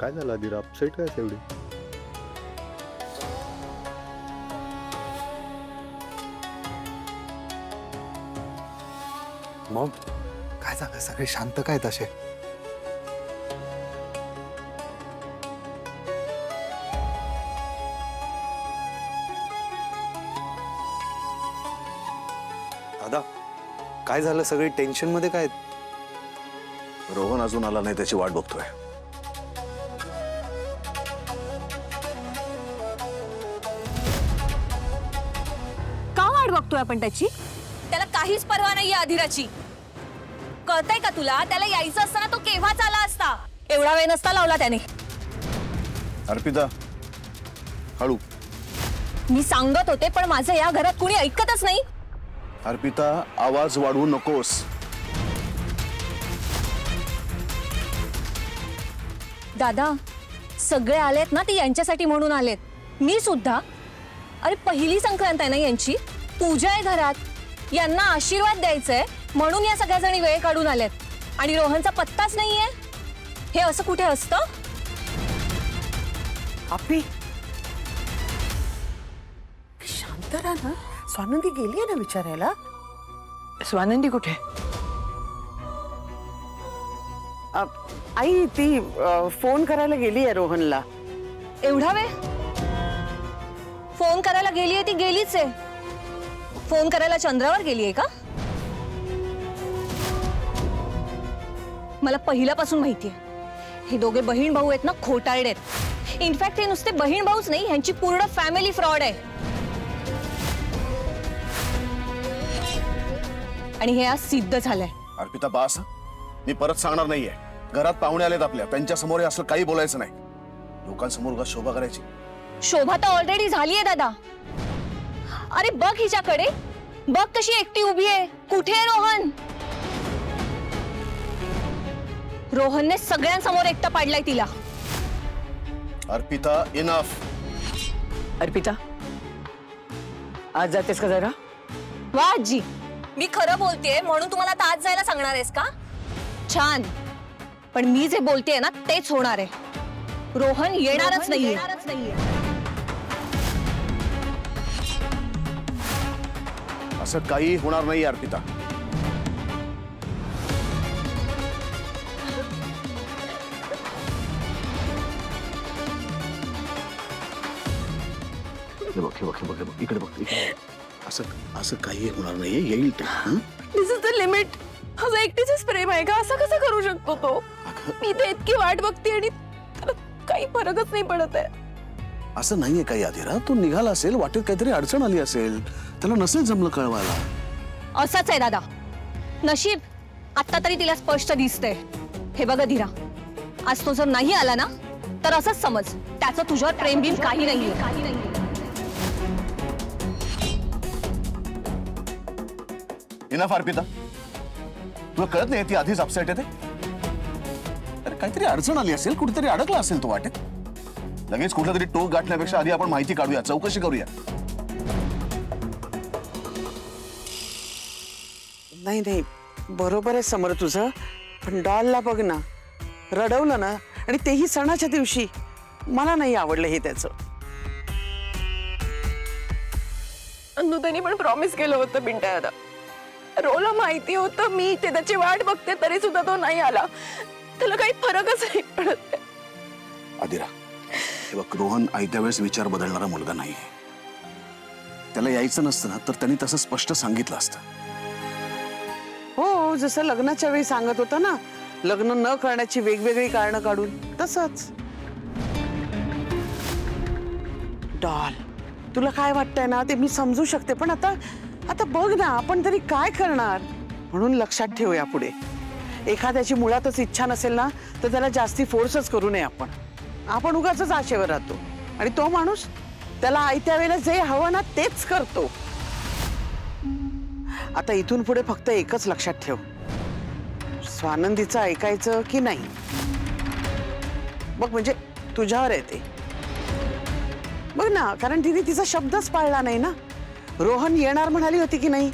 काय झालं आदिरा, अपसेट काय एवढी? मग काय झालं, सगळे शांत काय तसे? दादा काय झालं, सगळे टेन्शन मध्ये काय? रोहन अजून आला नाही, त्याची वाट बघतोय. का वाट बघतोय आपण त्याची? त्याला काहीच पर्वा नाहीये आधिराची. कळतंय का तुला? त्याला यायचं असताना तो केव्हाच आला असता. एवढा वेळ नसता लावला त्याने. अर्पिता हळू. मी सांगत होते पण माझं या घरात कुणी ऐकतच नाही. अर्पिता आवाज वाढवू नकोस. दादा सगळे आलेत ना, ते यांच्यासाठी म्हणून आलेत. मी सुद्धा. अरे पहिली संक्रांत आहे ना यांची, पूजा आहे घरात, यांना आशीर्वाद द्यायचंय म्हणून या सगळ्या जणी वेळ काढून आलेत. आणि रोहनचा पत्ताच नाहीये. हे असं कुठे असतं? आपी शांत राहा ना. स्वानंदी गेली आहे ना विचारायला. स्वानंदी कुठे? आई ती फोन करायला गेली आहे रोहनला. एवढा वेळ फोन करायला गेलीये? ती गेलीच आहे. फोन करायला चंद्रावर गेलीये का? मला पहिल्यापासून माहितीये हे दोघे बहीण भाऊ आहेत ना, खोटारडे आहेत. इनफॅक्ट हे नुसते बहीण भाऊच नाही, ह्यांची पूर्ण फॅमिली फ्रॉड आहे. आणि हे आज सिद्ध झालंय. अर्पिता बास, मी परत सांगणार नाहीये. घरात पाहुणे आलेत आपल्या, त्यांच्या समोर असं काही बोलायचं नाही. लोकांसमोर उगाच शोभा करायची. शोभा तर ऑलरेडी झालीये दादा. अरे बघ हिच्याकडे, बघ कशी एकटी उभी आहे. कुठे आहे रोहन? रोहनने सगळ्यांसमोर एकटा पाडलाय तिला. अर्पिता इनफ. अर्पिता आज जातेस का जरा? वा आजी, मी खरं बोलतेय म्हणून तुम्हाला आता आज जायला सांगणार आहेस का? छान. पण मी जे बोलतेय ना तेच होणार आहे. रोहन येणारच नाहीये. असं काही होणार नाही अर्पिता. हे बघ हे बघ हे बघ हे बघ, इकडे बघ इकडे. असं असं काही होणार नाहीये, येईल ते. दिस इज द लिमिट. माझं एकटीच प्रेम आहे का? असं कसं करू शकतो तो? मी तर इतकी वाट बघते आणि त्याला काही फरकच नाही पडत आहे. असं नाहीये काही आदिरा. तो निघाला असेल, वाटेत काहीतरी अडचण आली असेल, त्याला नसेल जमलं कळवायला. असंच आहे दादा. नशीब आता तरी तिला स्पष्ट दिसतंय. हे बघ धीरा, आज तो जर नाही आला ना तर असंच समज त्याचं तुझ्यावर प्रेम बिम काही नाहीये. इनफ अर्पिता, तुला कळत नाही ती आधीच अपसेट आहे ते? अरे काहीतरी अडचण आली असेल, कुठेतरी अडकला असेल तो वाटेत. लगेच कुठला तरी टोक गाठण्यापेक्षा आधी आपण माहिती काढूया, चौकशी करूया. नाही नाही बरोबर आहे समर तुझं. पण डॉलला बघ ना, रडवलं ना, आणि तेही सणाच्या दिवशी. मला नाही आवडलं हे त्याचं. अनुतानी पण प्रॉमिस केलं होतं बिंट्याला. रोला माहिती होतं मी इथे त्याची वाट बघते तरी सुद्धा तो नाही आला. त्याला काही फरकच नाही पडत. आदिरा हे बघ, रोहन आयत्या वेळेस विचार बदलणारा मुलगा नाही. त्याला यायचं नसतं ना तर त्यांनी तसं स्पष्ट सांगितलं असतं. हो, जसं लग्नाच्या वेळी सांगत होता ना, लग्न न करण्याची वेगवेगळी कारणं काढून, तसंच. डॉल, तुला काय वाटतंय ना ते मी समजू शकते, पण आता आता बघ ना, आपण तरी काय करणार? म्हणून लक्षात ठेवूया पुढे. एखाद्याची मुळातच इच्छा नसेल ना तर त्याला जास्ती फोर्सच करू नये. आपण उगाचच आशेवर राहतो आणि तो माणूस त्याला आयत्या वेळेला जे हवं ना तेच करतो. आता इथून पुढे फक्त एकच लक्षात ठेव, स्वानंदीचं ऐकायचं की नाही. बघ म्हणजे तुझ्यावर आहे ते. बघ ना, कारण तिने तिचा शब्दच पाळला नाही ना. रोहन येणार म्हणाली होती की नाही,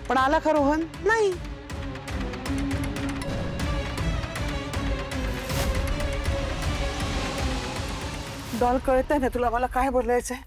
पण आला का रोहन? नाही. डॉल कळतंय ना तुला मला काय बोलायचंय?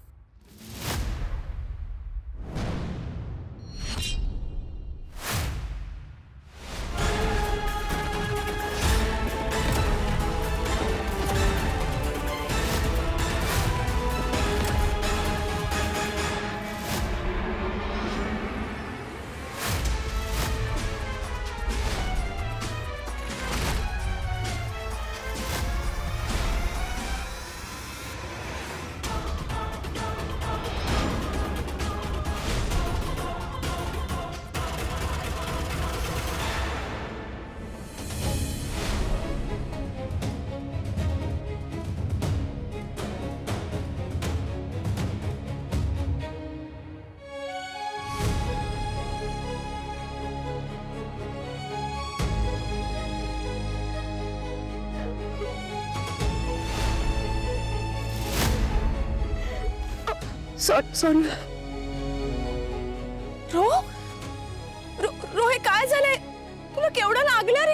सॉरी रो रो रो हे काय झालंय तुला? केवढं लागलं रे?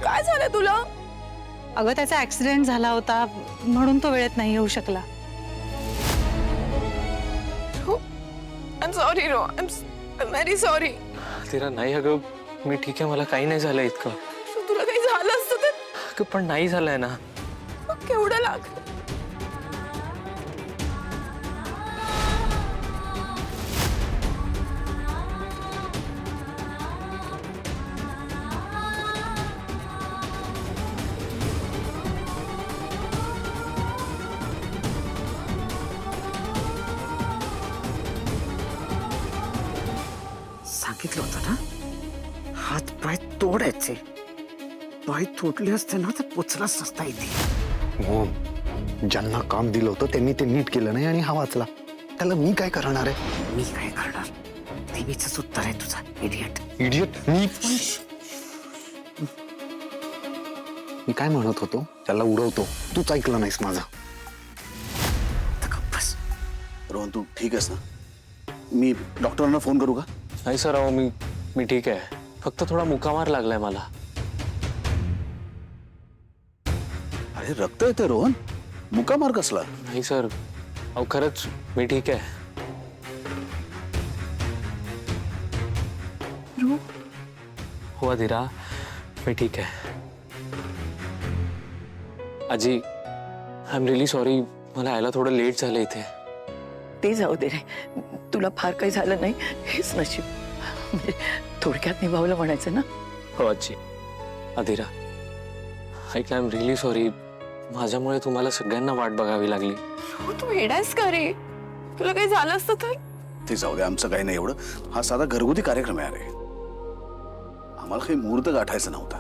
काय झालं तुला? अगं त्याचा ऍक्सिडेंट झाला होता म्हणून तो वेळेत नाही येऊ शकला. आय एम सॉरी रो, आय एम व्हेरी सॉरी. तिला नाही अगं, मी ठीक आहे, मला काही नाही झालं इतकं. तुला काही झालं असतं तर? अगं पण नाही झालंय ना. केवढं लागलं? सांगितलं होतं ना, हात पाय तोडायचे. पाय तोडले असते ना तर पोचलाच नसता इथे. हो, ज्यांना काम दिलं होतं त्यांनी ते नीट केलं नाही आणि हा वाचला. त्याला मी काय करणार आहे? मी काय करणार? नेहमीच उत्तर आहे तुझा इडियट. इडियट मी काय म्हणत होतो? त्याला उडवतो. तूच ऐकलं नाहीस माझा. बस रोहन तू ठीक आहेस ना? मी डॉक्टरांना फोन करू का? नाही सर, अहो मी ठीक आहे. फक्त थोडा मुकामार लागलाय मला. अरे रक्त येते रोहन, मुकामार कसला? नाही सर, अहो खरंच मी ठीक आहे. हो अधीरा, मी ठीक आहे. आजी, आय एम रिअली सॉरी. मला यायला थोडं लेट झालं इथे. ते जाऊ दे रे, तुला फार काही झालं नाही हेच नशीब. म्हणजे थोडक्यात निभावलं म्हणायचं ना. हो आजी. अधीरा, ऐक, आय एम रिअली सॉरी. माझ्यामुळे तुम्हाला सगळ्यांना वाट बघावी लागली. हो, तू वेडायस का रे? तुला काही झालं असतं तर? ते जाऊ दे, आमचं काही नाही एवढं. हा साधा घरगुती कार्यक्रम आहे. अरे आम्हाला काही मुहूर्त गाठायचा नव्हता.